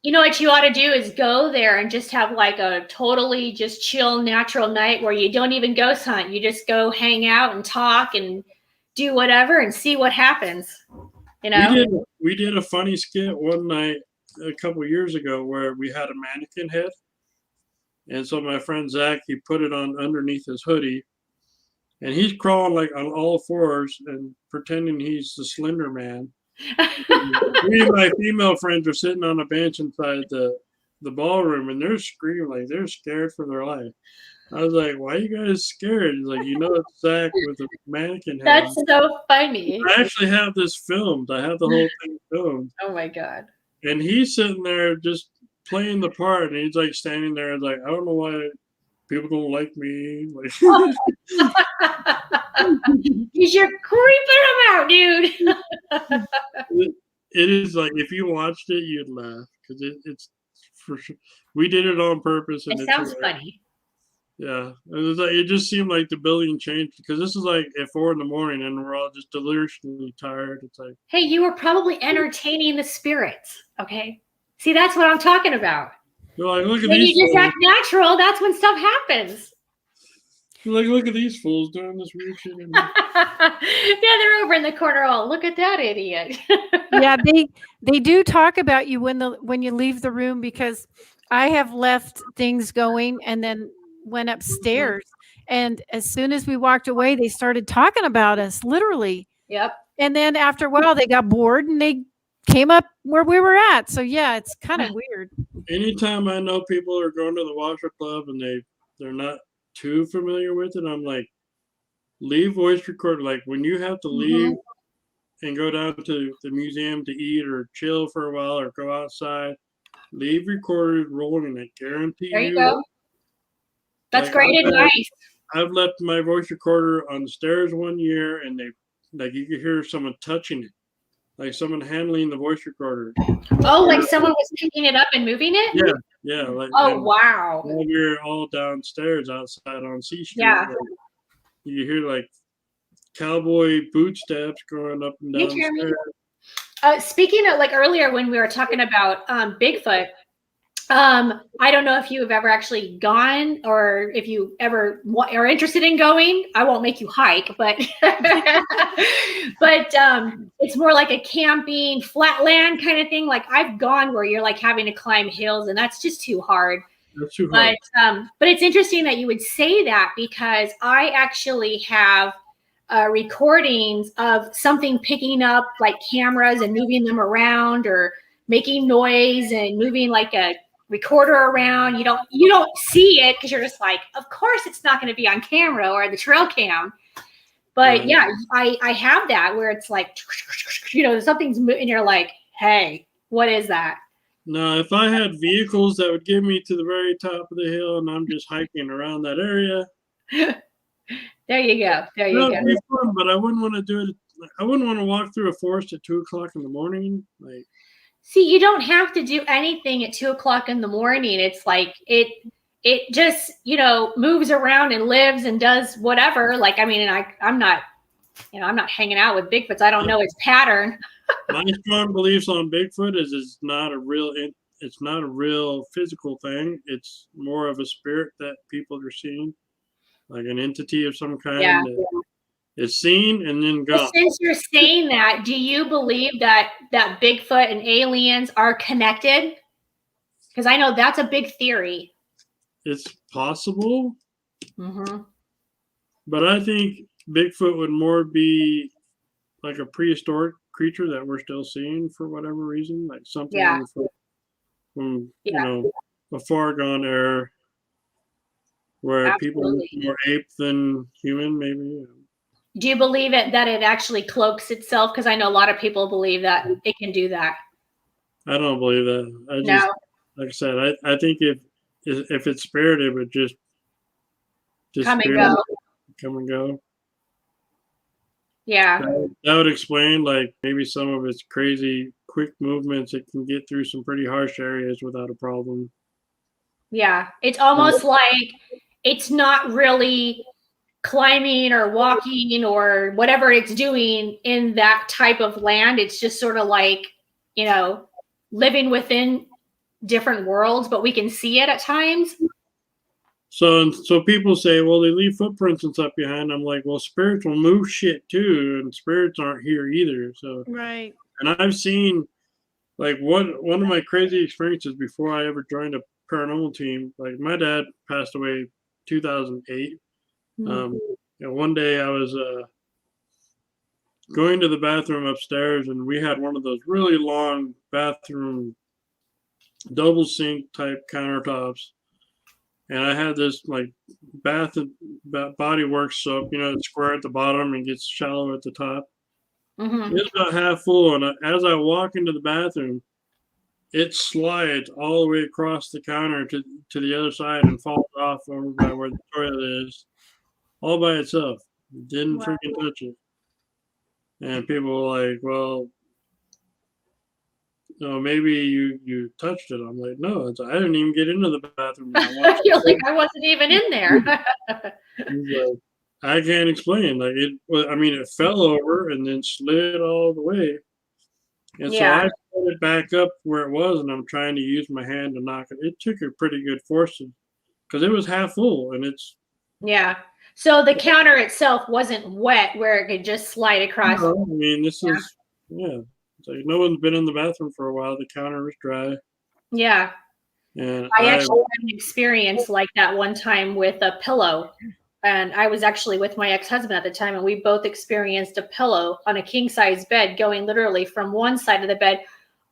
You know what you ought to do is go there and just have like a totally just chill, natural night where you don't even ghost hunt. You just go hang out and talk and do whatever and see what happens. You know, we did a funny skit one night a couple of years ago where we had a mannequin head, and so my friend Zach, he put it on underneath his hoodie, and he's crawling like on all fours and pretending he's the Slender Man. Me and my female friends are sitting on a bench inside the ballroom, and they're screaming like they're scared for their life. I was like, "Why are you guys scared?" He's like, it's Zach with a mannequin head. That's so funny. I actually have this filmed. I have the whole thing filmed. Oh my God. And he's sitting there just playing the part, and he's like standing there and like, I don't know why people don't like me. Like, you're creeping them out, dude. it is like if you watched it, you'd laugh because it's for sure. We did it on purpose, and it sounds funny. Yeah, it just seemed like the building changed because this is like at 4 a.m, and we're all just deliriously tired. It's like, hey, you were probably entertaining the spirits. Okay, see, that's what I'm talking about. You're like, look at when these. You just act natural. That's when stuff happens. You're like, look at these fools doing this weird shit. Yeah, they're over in the corner. Oh, look at that idiot. Yeah, they do talk about you when you leave the room, because I have left things going and then went upstairs, and as soon as we walked away, they started talking about us, literally. Yep. And then after a while, they got bored and they came up where we were at. So yeah, it's kind of weird. Anytime I know people are going to the Washoe Club and they're not too familiar with it, I'm like, leave voice recorder. Like when you have to leave, and go down to the museum to eat or chill for a while or go outside, leave recorders rolling, and I guarantee There you go. That's like, great advice. I've left my voice recorder on the stairs one year, and they like you could hear someone touching it, like someone handling the voice recorder. Oh, like someone was picking it up and moving it? Yeah. Like, oh, wow. We're all downstairs outside on C Street. Yeah. Like, you hear like cowboy boot steps going up and down the stairs. Speaking of, like, earlier when we were talking about Bigfoot, I don't know if you have ever actually gone or if you ever are interested in going. I won't make you hike, but it's more like a camping flatland kind of thing. Like I've gone where you're like having to climb hills, and that's just too hard. That's too hard. But it's interesting that you would say that, because I actually have recordings of something picking up like cameras and moving them around or making noise and moving like a recorder around. You don't see it because you're just like, of course it's not going to be on camera or the trail cam. But yeah, I have that where it's like, something's moving and you're like, hey, what is that? No, if I had vehicles that would get me to the very top of the hill and I'm just hiking around that area. There you go. There you go. It'd be fun, but I wouldn't want to do it. I wouldn't want to walk through a forest at 2:00 in the morning. Like, see, you don't have to do anything at 2:00 in the morning. It's like it just, moves around and lives and does whatever. Like, I mean, I'm not hanging out with Bigfoots. I don't know its pattern. My strong beliefs on Bigfoot is it's not a real physical thing. It's more of a spirit that people are seeing, like an entity of some kind. Yeah. It's seen and then gone. Since you're saying that, do you believe that Bigfoot and aliens are connected? Because I know that's a big theory. It's possible. Mm-hmm. But I think Bigfoot would more be like a prehistoric creature that we're still seeing for whatever reason, like something from a far gone era where Absolutely. people are more ape than human, maybe. Do you believe that it actually cloaks itself? Because I know a lot of people believe that it can do that. I don't believe that. Like I said, I think if it's spirit, it would just come and go. Yeah. That would explain, like, maybe some of its crazy quick movements. It can get through some pretty harsh areas without a problem. Yeah. It's almost like it's not really climbing or walking or whatever it's doing in that type of land. It's just sort of like, living within different worlds, but we can see it at times. So people say, well, they leave footprints and stuff behind. I'm like, well, spirits will move shit too, and spirits aren't here either. So right. And I've seen, like, one of my crazy experiences before I ever joined a paranormal team. Like, my dad passed away 2008. And one day I was going to the bathroom upstairs, and we had one of those really long bathroom double sink type countertops. And I had this like body works soap, it's square at the bottom and gets shallow at the top. Mm-hmm. It's about half full, and as I walk into the bathroom, it slides all the way across the counter to the other side and falls off over by where the toilet is, all by itself. Didn't freaking touch it. And people were like, well, maybe you touched it. I'm like, no, I didn't even get into the bathroom. You're like, I wasn't even in there. Like, I can't explain. Like, it fell over and then slid all the way. And so I put it back up where it was, and I'm trying to use my hand to knock it. It took a pretty good force because it was half full, and it's. Yeah. So the counter itself wasn't wet where it could just slide across. No, I mean, this is, It's like no one's been in the bathroom for a while. The counter was dry. Yeah. And I actually had an experience like that one time with a pillow. And I was actually with my ex-husband at the time, and we both experienced a pillow on a king-size bed going literally from one side of the bed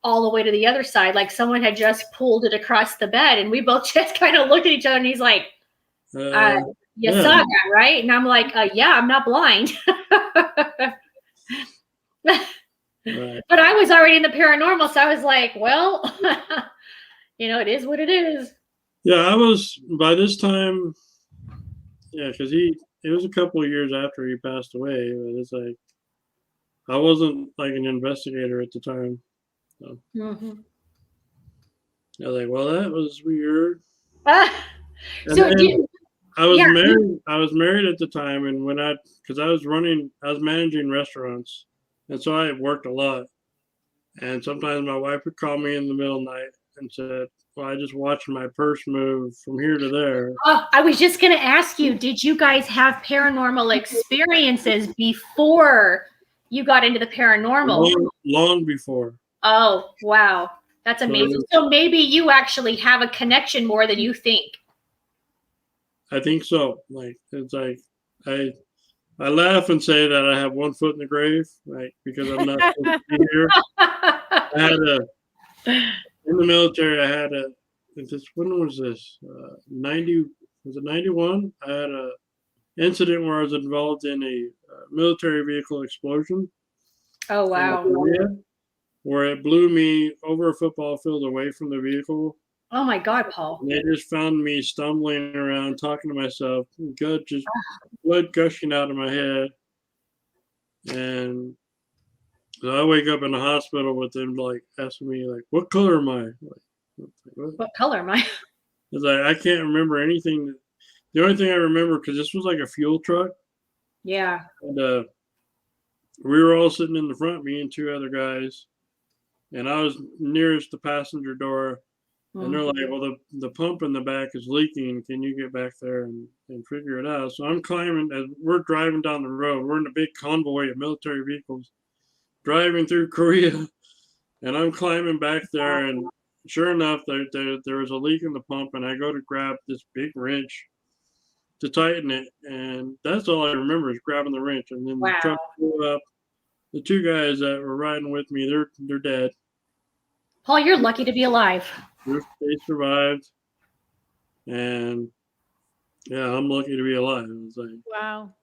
all the way to the other side. Like someone had just pulled it across the bed, and we both just kind of looked at each other, and he's like, you saw that, right? And I'm like, yeah, I'm not blind. Right. But I was already in the paranormal, so I was like, well, it is what it is. Yeah, I was by this time. Yeah, because it was a couple of years after he passed away. But it's like I wasn't like an investigator at the time. So Mm-hmm. I was like, well, that was weird. And So, then I was yeah. married. I was married at the time, and because I was managing restaurants, and so I worked a lot. And sometimes my wife would call me in the middle of the night and said, "Well, I just watched my purse move from here to there." I was just going to ask you, did you guys have paranormal experiences before you got into the paranormal? Long before. Oh, wow. That's amazing. So maybe you actually have a connection more than you think. I think so. Like it's like I laugh and say that I have one foot in the grave, right? Because I'm not supposed to be here. I had in the military. I had when was this? 90 was it 91? I had a incident where I was involved in a military vehicle explosion. Oh, wow. Korea, where it blew me over a football field away from the vehicle. Oh my God, Paul. And they just found me stumbling around, talking to myself, blood gushing out of my head. And so I wake up in the hospital with them like asking me like, "What color am I?" What color am I? It's like I can't remember anything. The only thing I remember, because this was like a fuel truck. Yeah. And we were all sitting in the front, me and two other guys, and I was nearest the passenger door. And they're like, "Well, the pump in the back is leaking. Can you get back there and figure it out?" So I'm climbing as we're driving down the road. We're in a big convoy of military vehicles driving through Korea, and I'm climbing back there. And sure enough, there was a leak in the pump, and I go to grab this big wrench to tighten it, and that's all I remember is grabbing the wrench. And then the truck blew up. The two guys that were riding with me, they're dead. Paul, you're lucky to be alive. They survived, and yeah, I'm lucky to be alive. It's like, Wow.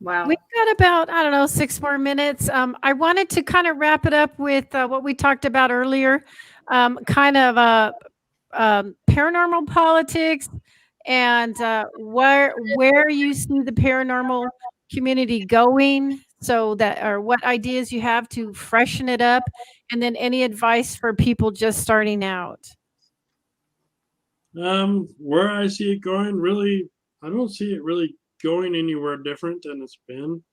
Wow. We've got about, I don't know, 6 more minutes. I wanted to kind of wrap it up with what we talked about earlier, kind of paranormal politics and where you see the paranormal community going, so that, or what ideas you have to freshen it up, and then any advice for people just starting out. where I see it going, really, I don't see it really going anywhere different than it's been.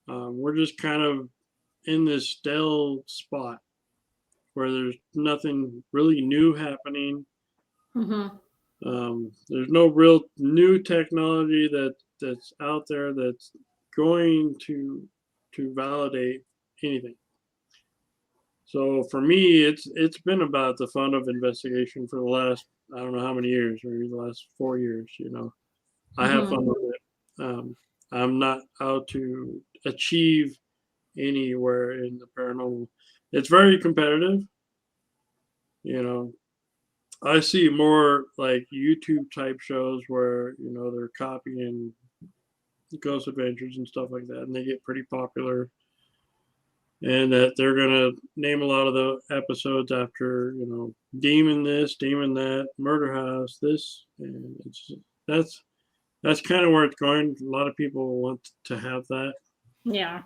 We're just kind of in this stale spot where there's nothing really new happening. There's no real new technology that's out there that's going to validate anything. So for me, it's been about the fun of investigation for the last, I don't know how many years, maybe the last 4 years. I have fun with it. I'm not out to achieve anywhere in the paranormal. It's very competitive. I see more like YouTube type shows where they're copying Ghost Adventures and stuff like that, and they get pretty popular. And that they're gonna name a lot of the episodes after demon this, demon that, murder house this, and that's kind of where it's going. A lot of people want to have that. Yeah.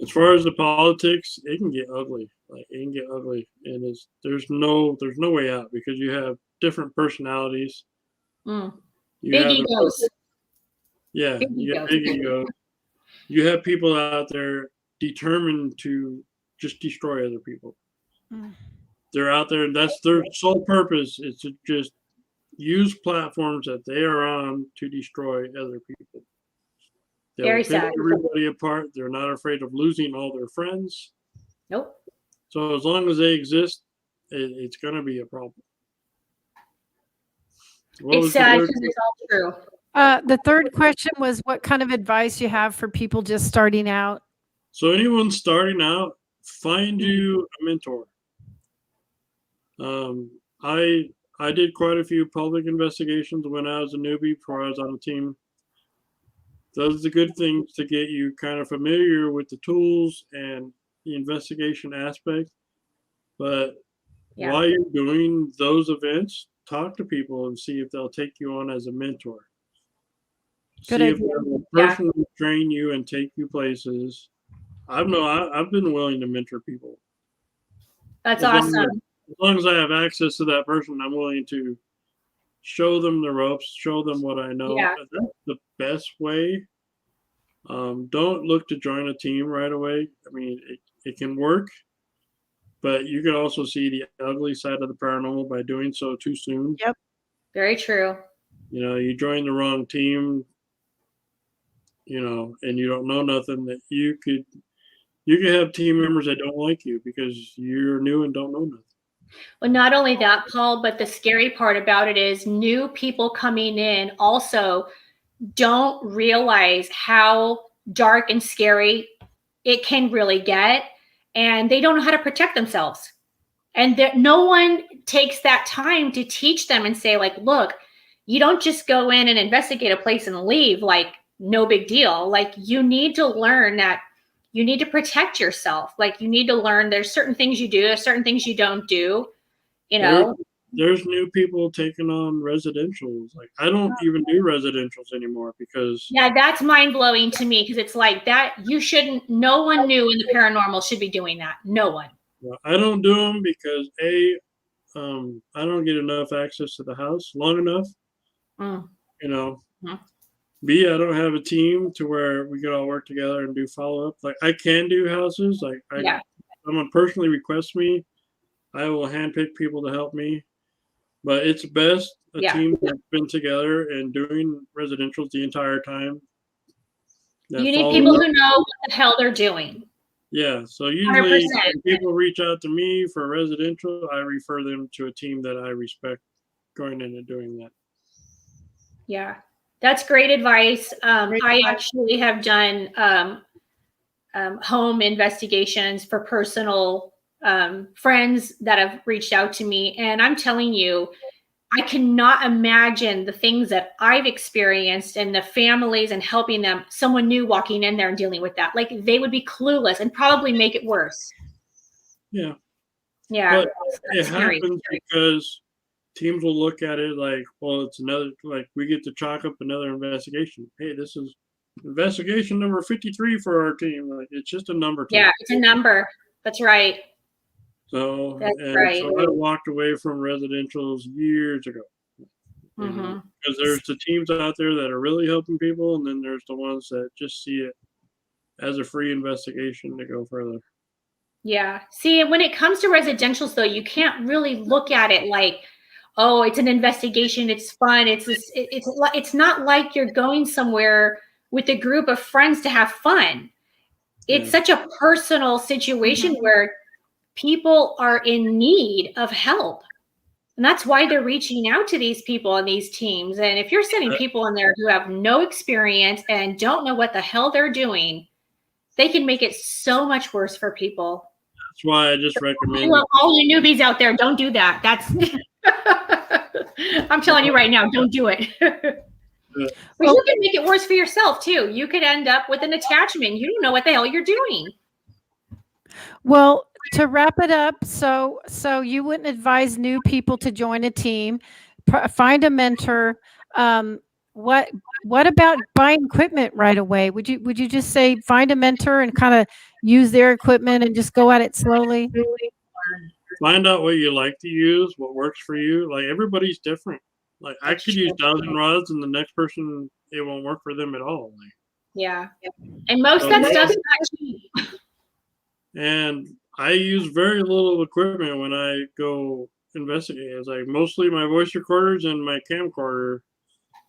As far as the politics, it can get ugly. Like it can get ugly, and there's no way out because you have different personalities. Big egos. Yeah, you got big egos. You have people out there determined to just destroy other people. They're out there, and that's their sole purpose is to just use platforms that they are on to destroy other people. They'll pick everybody apart. They're not afraid of losing all their friends. Nope. So as long as they exist, it's going to be a problem. It's sad because it's all true. The third question was what kind of advice you have for people just starting out. So anyone starting out, find you a mentor. I did quite a few public investigations when I was a newbie before I was on the team. those are the good things to get you kind of familiar with the tools and the investigation aspect. But Yeah. while you're doing those events, talk to people and see if they'll take you on as a mentor. Good See if idea. they will Yeah. personally train you and take you places. I've been willing to mentor people. That's As long as, awesome. as long as I have access to that person, I'm willing to show them the ropes, show them what I know. Yeah. That's the best way. Don't look to join a team right away. I mean, it can work, but you can also see the ugly side of the paranormal by doing so too soon. Yep. Very true. You know, you join the wrong team, you know, and you don't know nothing, that you could have team members that don't like you because you're new and don't know nothing. Well, not only that, Paul, but the scary part about it is new people coming in also don't realize how dark and scary it can really get, and they don't know how to protect themselves. And no one takes that time to teach them and say, like, look, you don't just go in and investigate a place and leave, like, no big deal. Like, you need to learn that you need to protect yourself. Like, you need to learn there's certain things you do, there's certain things you don't do, you know. There's new people taking on residentials. Like, I don't even do residentials anymore because Yeah, that's mind blowing to me, because it's like that. You shouldn't, no one new in the paranormal should be doing that. No one. I don't do them because I don't get enough access to the house long enough. You know, B, I don't have a team to where we could all work together and do follow up. Like, I can do houses. Like, someone personally requests me, I will handpick people to help me. But it's best a team that's been together and doing residentials the entire time. You need people who know what the hell they're doing. Yeah, so usually 100%. when people reach out to me for residential, I refer them to a team that I respect going in and doing that. Yeah, that's great advice. I actually have done home investigations for personal friends that have reached out to me. And I'm telling you, I cannot imagine the things that I've experienced and the families and helping them, someone new walking in there and dealing with that. Like, they would be clueless and probably make it worse. Yeah. Yeah. But it happens because teams will look at it like, well, it's another, like, we get to chalk up another investigation. Hey, this is investigation number 53 for our team. Like, it's just a number. Yeah, it's a number. That's right. So, right. So I walked away from residentials years ago. Because there's the teams out there that are really helping people, and then there's the ones that just see it as a free investigation to go further. Yeah. See, when it comes to residentials, though, you can't really look at it like, oh, it's an investigation, it's fun. It's not like you're going somewhere with a group of friends to have fun. It's such a personal situation where people are in need of help. And that's why they're reaching out to these people and these teams. And if you're sending people in there who have no experience and don't know what the hell they're doing, they can make it so much worse for people. That's why I just recommend all you newbies out there, don't do that. That's I'm telling you right now, don't do it. But you can make it worse for yourself too. You could end up with an attachment. You don't know what the hell you're doing. Well, to wrap it up, so you wouldn't advise new people to join a team, find a mentor. What about buying equipment right away? Would you just say find a mentor and kind of use their equipment and just go at it slowly? Find out what you like to use, what works for you. Like, everybody's different. Like, I could use 1,000 rods, and the next person, it won't work for them at all. Like, yeah, and most of that stuff's not cheap. And I use very little equipment when I go investigate. It's like mostly my voice recorders and my camcorder.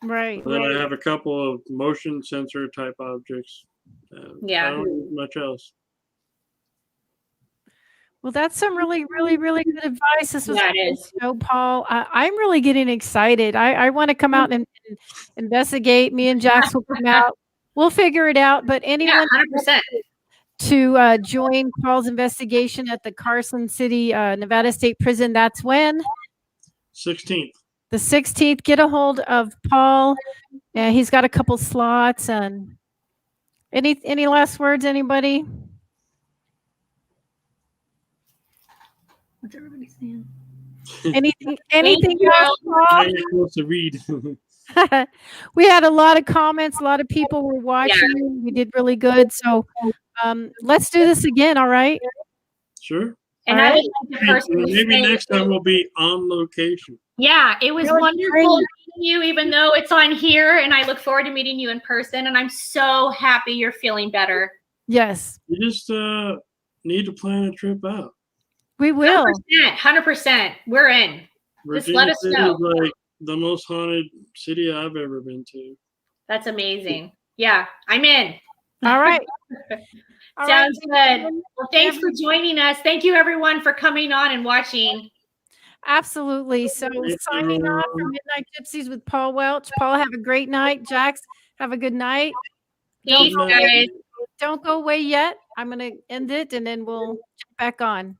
Right. And then I have a couple of motion sensor type objects. Yeah. I don't use much else. Well, that's some really, really, really good advice. This was so, Paul. I'm really getting excited. I want to come out and investigate. Me and Jax will come out. We'll figure it out. But anyone 100%. to join Paul's investigation at the Carson City, Nevada State Prison, that's when? 16th. The 16th. Get a hold of Paul. Yeah, he's got a couple slots. And any last words, anybody? What's everybody saying? Anything you. else, Paul? I ain't supposed to read. We had a lot of comments. A lot of people were watching. We did really good. So let's do this again. All right. Sure. And All I right. would like to personally Maybe say, next time we'll be on location. yeah, it was That was wonderful great. meeting you, even though it's on here, and I look forward to meeting you in person. And I'm so happy you're feeling better. Yes, You just need to plan a trip out. we will. 100%. We're in. Just Virginia let us City know. is like the most haunted city I've ever been to. That's amazing. Yeah, I'm in. All right. All right. Sounds good. Well, thanks for joining us. Thank you, everyone, for coming on and watching. Absolutely. So signing off from Midnight Gypsies with Paul Welch. Paul, have a great night. Jax, have a good night. Peace, guys. Don't go away yet. I'm going to end it and then we'll jump back on.